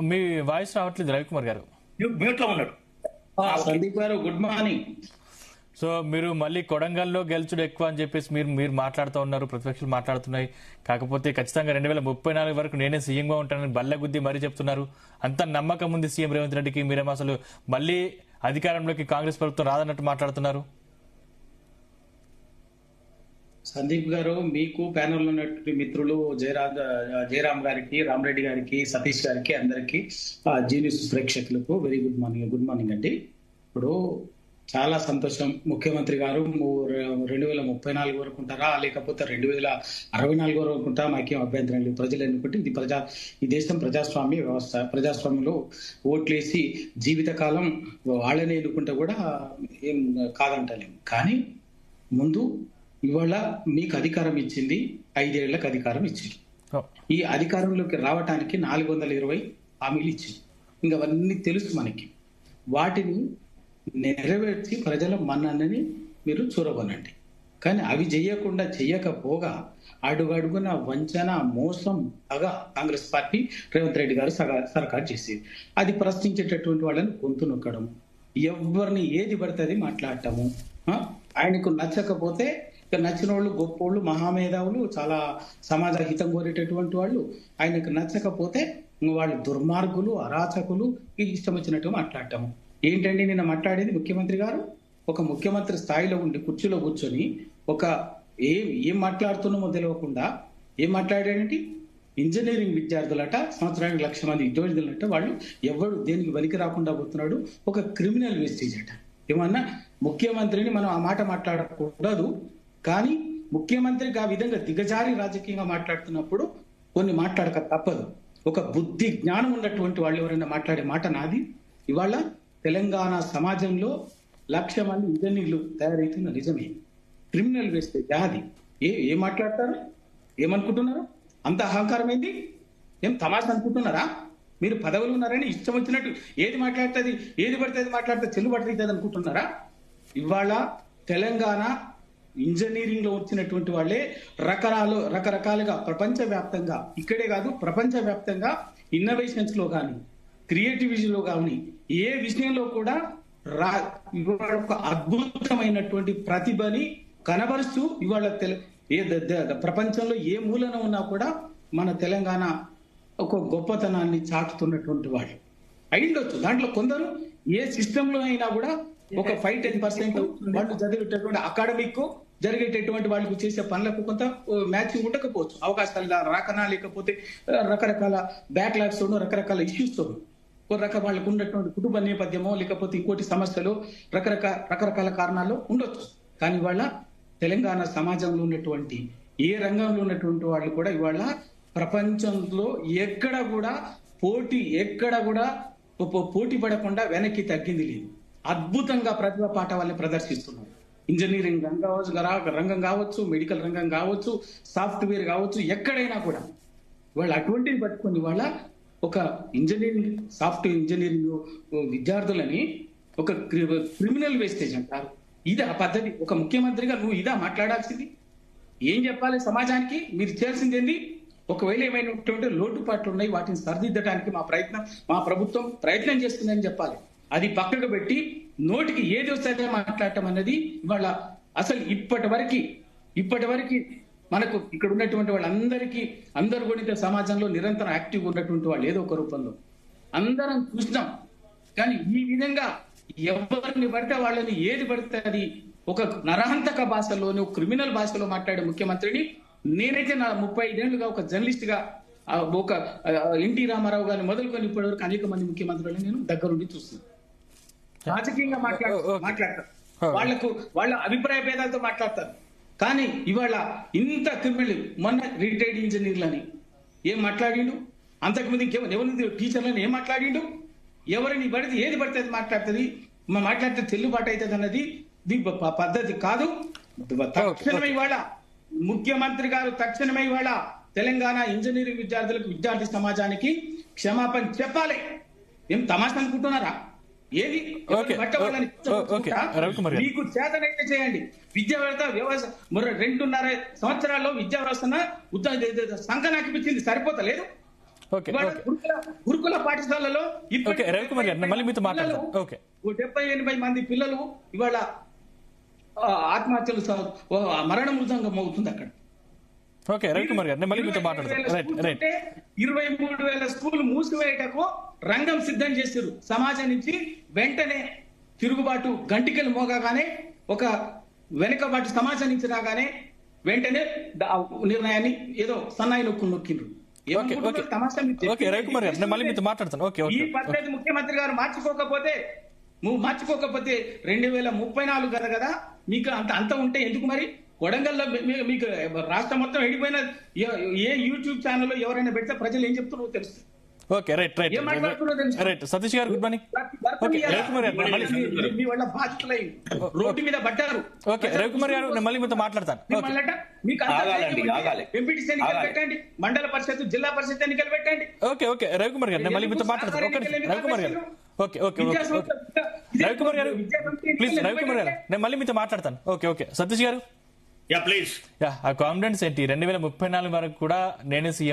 మీ voice రావట్లేదు రవికుమార్ గారు. Mute లో ఉన్నాడు. సందీప్ గారు గుడ్ మార్నింగ్. సో మీరు మళ్ళీ కొడంగల్లో గెలుచుడు ఎక్కువ అని చెప్పేసి మీరు మాట్లాడుతూ ఉన్నారు, ప్రతిపక్షాలు మాట్లాడుతున్నాయి. కాకపోతే ఖచ్చితంగా 2034 వరకు నేనే సీఎంగా ఉంటానని బల్లగుద్ది మరీ చెప్తున్నారు. అంత నమ్మకం ఉంది సీఎం రేవంత్ రెడ్డికి. మీరేమో అసలు మళ్ళీ అధికారంలోకి కాంగ్రెస్ ప్రభుత్వం రాదన్నట్టు మాట్లాడుతున్నారు. సందీప్ గారు, మీకు ప్యానెల్ ఉన్నటువంటి మిత్రులు జయరామ్ గారికి, రామరెడ్డి గారికి, సతీష్ గారికి, అందరికి జీ న్యూస్ ప్రేక్షకులకు వెరీ గుడ్ మార్నింగ్ అండి. ఇప్పుడు చాలా సంతోషం. ముఖ్యమంత్రి గారు 2034 వరకు ఉంటారా లేకపోతే 2064 వరకు ఉంటారా మాకేం అభ్యంతరం లేదు. ప్రజలు ఎన్నుకుంటే ఈ దేశం ప్రజాస్వామ్య వ్యవస్థ. ప్రజాస్వామ్యంలో ఓట్లేసి జీవితకాలం వాళ్ళని ఎన్నుకుంటే కూడా ఏం కాదంటలేము. కానీ ముందు ఇవాళ మీకు అధికారం ఇచ్చింది, 5 ఏళ్లకు అధికారం ఇచ్చింది. ఈ అధికారంలోకి రావటానికి 420 హామీలు ఇచ్చింది. ఇంకా అవన్నీ తెలుసు మనకి. వాటిని నెరవేర్చి ప్రజల మన్ననని మీరు చూరగొనండి. కానీ అవి చెయ్యకపోగా అడుగడుగున వంచన, మోసం అగా కాంగ్రెస్ పార్టీ రేవంత్ రెడ్డి గారు సర్కారు చేసేది. అది ప్రశ్నించేటటువంటి వాళ్ళని గొంతు నొక్కడం, ఎవరిని ఏది పడుతుంది మాట్లాడటము, ఆయనకు నచ్చకపోతే నచ్చిన వాళ్ళు గొప్పోళ్ళు, మహామేధావులు, చాలా సమాజ హితం కోరేటటువంటి వాళ్ళు, ఆయనకు నచ్చకపోతే వాళ్ళు దుర్మార్గులు, అరాచకులు, ఇష్టం వచ్చినట్టు మాట్లాడటము. ఏంటండి నిన్న మాట్లాడేది ముఖ్యమంత్రి గారు? ఒక ముఖ్యమంత్రి స్థాయిలో ఉండి కుర్చీలో కూర్చొని ఏం మాట్లాడుతున్నామో తెలియకుండా ఏం మాట్లాడాడంటే, ఇంజనీరింగ్ విద్యార్థులట సంవత్సరానికి 1,00,000 మంది విద్యార్థులట, వాళ్ళు ఎవరు దేనికి వెనక్కి రాకుండా పోతున్నాడు, ఒక క్రిమినల్ వేస్టేజ్ అట. ఏమన్నా ముఖ్యమంత్రిని మనం ఆ మాట మాట్లాడకూడదు. కానీ ముఖ్యమంత్రికి ఆ విధంగా దిగజారి రాజకీయంగా మాట్లాడుతున్నప్పుడు కొన్ని మాట్లాడక తప్పదు. ఒక బుద్ధి జ్ఞానం ఉన్నటువంటి వాళ్ళు ఎవరైనా మాట్లాడే మాట నాది. ఇవాళ తెలంగాణ సమాజంలో 1,00,000 మంది ఇంజనీర్లు తయారైతున్న నిజమే. క్రిమినల్ వేస్తే అది ఏం మాట్లాడతారు? ఏమనుకుంటున్నారు? అంత అహంకారం ఏంటి? ఏం తమాషా అనుకుంటున్నారా? మీరు పదవులు ఉన్నారని ఇష్టం వచ్చినట్టు ఏది మాట్లాడుతుంది, ఏది పడుతుంది మాట్లాడితే చెల్లుబాటు అవుతుంది అనుకుంటున్నారా? ఇవాళ తెలంగాణ ఇంజనీరింగ్ లో వచ్చినటువంటి వాళ్ళే రకరకాలుగా ప్రపంచవ్యాప్తంగా, ఇక్కడే కాదు ప్రపంచవ్యాప్తంగా ఇన్నోవేషన్స్ లో కానీ, క్రియేటివిటీలో కానీ, ఏ విషయంలో కూడా ఒక అద్భుతమైనటువంటి ప్రతిభని కనబరుస్తూ ఇవాళ ప్రపంచంలో ఏ మూలన ఉన్నా కూడా మన తెలంగాణ ఒక గొప్పతనాన్ని చాటుతున్నటువంటి వాళ్ళు అయిండొచ్చు. దాంట్లో కొందరు ఏ సిస్టమ్ లో అయినా కూడా ఒక 5-10% వాళ్ళు చదివేటటువంటి అకాడమిక్ జరిగేటటువంటి వాళ్ళకు చేసే పనులకు కొంత మ్యాచింగ్ ఉండకపోవచ్చు. అవకాశాలు రాకనా, లేకపోతే రకరకాల బ్యాక్లాగ్స్ రకరకాల ఇష్యూస్ వాళ్ళకు ఉన్నటువంటి కుటుంబ నేపథ్యమో లేకపోతే ఇంకోటి సమస్యలు రకరకాల కారణాలు ఉండొచ్చు. కానీ ఇవాళ తెలంగాణ సమాజంలో ఉన్నటువంటి ఏ రంగంలో ఉన్నటువంటి వాళ్ళు కూడా ఇవాళ ప్రపంచంలో ఎక్కడ కూడా పోటీ పడకుండా వెనక్కి తగ్గింది లేదు. అద్భుతంగా ప్రతిభా పాఠవాల్ని ప్రదర్శిస్తున్నారు. ఇంజనీరింగ్ రంగం కావచ్చు, మెడికల్ రంగం కావచ్చు, సాఫ్ట్వేర్ కావచ్చు, ఎక్కడైనా కూడా వాళ్ళు అటువంటివి పట్టుకొని వాళ్ళ ఒక సాఫ్ట్వేర్ ఇంజనీరింగ్ విద్యార్థులని ఒక క్రిమినల్ వేస్టేజ్ అంటారు. ఇది ఆ పద్ధతి. ఒక ముఖ్యమంత్రిగా నువ్వు ఇదా మాట్లాడాల్సింది? ఏం చెప్పాలి సమాజానికి? మీరు చేయాల్సింది ఏంది? ఒకవేళ ఏమైనటువంటి లోటుపాట్లు ఉన్నాయి, వాటిని సరిదిద్దడానికి మా ప్రభుత్వం ప్రయత్నం చేస్తుందని చెప్పాలి. అది పక్కకు పెట్టి నోటికి ఏది వస్తే మాట్లాడటం అన్నది ఇవాళ అసలు ఇప్పటి వరకు మనకు ఇక్కడ ఉన్నటువంటి వాళ్ళందరికీ, అందరు కూడా సమాజంలో నిరంతరం యాక్టివ్గా ఉన్నటువంటి వాళ్ళు ఏదో ఒక రూపంలో అందరం చూసినాం. కానీ ఈ విధంగా ఎవరిని పడితే వాళ్ళని ఏది పడితే అది ఒక నరహంతక భాషలోని, క్రిమినల్ భాషలో మాట్లాడే ముఖ్యమంత్రిని నేనైతే నా 35 ఏళ్లుగా ఒక జర్నలిస్ట్ గా ఒక ఎన్టీ రామారావు గారిని మొదలుకొని ఇప్పటివరకు అనేక మంది ముఖ్యమంత్రులను నేను దగ్గరుండి చూస్తున్నాను. రాజకీయంగా మాట్లాడతారు, వాళ్ళ అభిప్రాయ భేదాలతో మాట్లాడతారు. కానీ ఇవాళ ఇంత క్రిమినల్, మొన్న రిటైర్డ్ ఇంజనీర్లని ఏం మాట్లాడిండు? అంతకుముందు ఎవరి టీచర్లని ఏం మాట్లాడిండు? ఎవరిని పడితే ఏది పడితే అది మాట్లాడితే చెల్లుబాటు అవుతుంది అన్నది పద్ధతి కాదు. తక్షణమే ఇవాళ ముఖ్యమంత్రి గారు ఇవాళ తెలంగాణ ఇంజనీరింగ్ విద్యార్థి సమాజానికి క్షమాపణ చెప్పాలి. ఏం తమాషా అనుకుంటున్నారా? ఏది మీకు చేతనైతే చేయండి. విద్యా వ్యవస్థ 2.5 సంవత్సరాల్లో విద్యా వ్యవస్థ సంఘనాకిపించింది, సరిపోతలేదు. ఓకే, ఇవాళ ఓకే. గురుకుల పాఠశాలలో ఓకే, రవికుమార్ గారు, నేను మళ్ళీ మీతో మాట్లాడతాను. ఓకే. 70-80 మంది పిల్లలు ఇవాళ ఆత్మహత్యలు మరణ మృదంగం అవుతుంది అక్కడ. ఓకే, రవికుమార్ గారు, నేను మళ్ళీ మీతో మాట్లాడతాను. రైట్. 23,000 స్కూల్ మూసివేయటకు రంగం సిద్ధం చేశారు. సమాజం నుంచి వెంటనే తిరుగుబాటు గంటికలు మోగగానే, ఒక వెనుకబాటు సమాజం నుంచి రాగానే వెంటనే నిర్ణయాన్ని ఏదో సన్నాయి నొక్కిండ్రు. ఓకే, రవికుమార్ గారు, నేను మళ్ళీ మీతో మాట్లాడతాను. ఓకే, ఈ పద్ధతి ముఖ్యమంత్రి గారు మార్చుకోకపోతే 2034 కదా మీకు అంత ఉంటే ఎందుకు మరి కొడంగల్లో మీకు రాష్ట్రం మొత్తం ఎండిపోయిన ఏ యూట్యూబ్ ఛానల్ ఎవరైనా పెడితే ప్రజలు ఏం చెప్తున్నారో తెలుసు. Okay, right. సతీష్ గారు, గుడ్ మార్నింగ్. ఓకే, రవికుమార్ గారు, మీ వల్ల బాధితులై రోడ్డు మీద పడ్డారు. ఓకే, రవికుమార్ గారు, నేను మళ్ళీ మీతో మాట్లాడతాను. ఎంపీటీసీ ఎన్నికలు పెట్టండి, మండల పరిషత్, జిల్లా పరిషత్ ఎన్నికలు పెట్టండి. ఓకే, రవికుమార్ గారు, నేను మళ్ళీ మీతో మాట్లాడతాను. రవికుమార్ గారు, ఓకే, రవికుమార్ గారు, ప్లీజ్. రవికుమార్ గారు, నేను మళ్ళీ మీతో మాట్లాడతాను. ఓకే, సతీష్ గారు, ప్లీజ్. ఆ కాన్ఫిడెన్స్ ఏంటి? 2034 వరకు కూడా నేనే సీఎం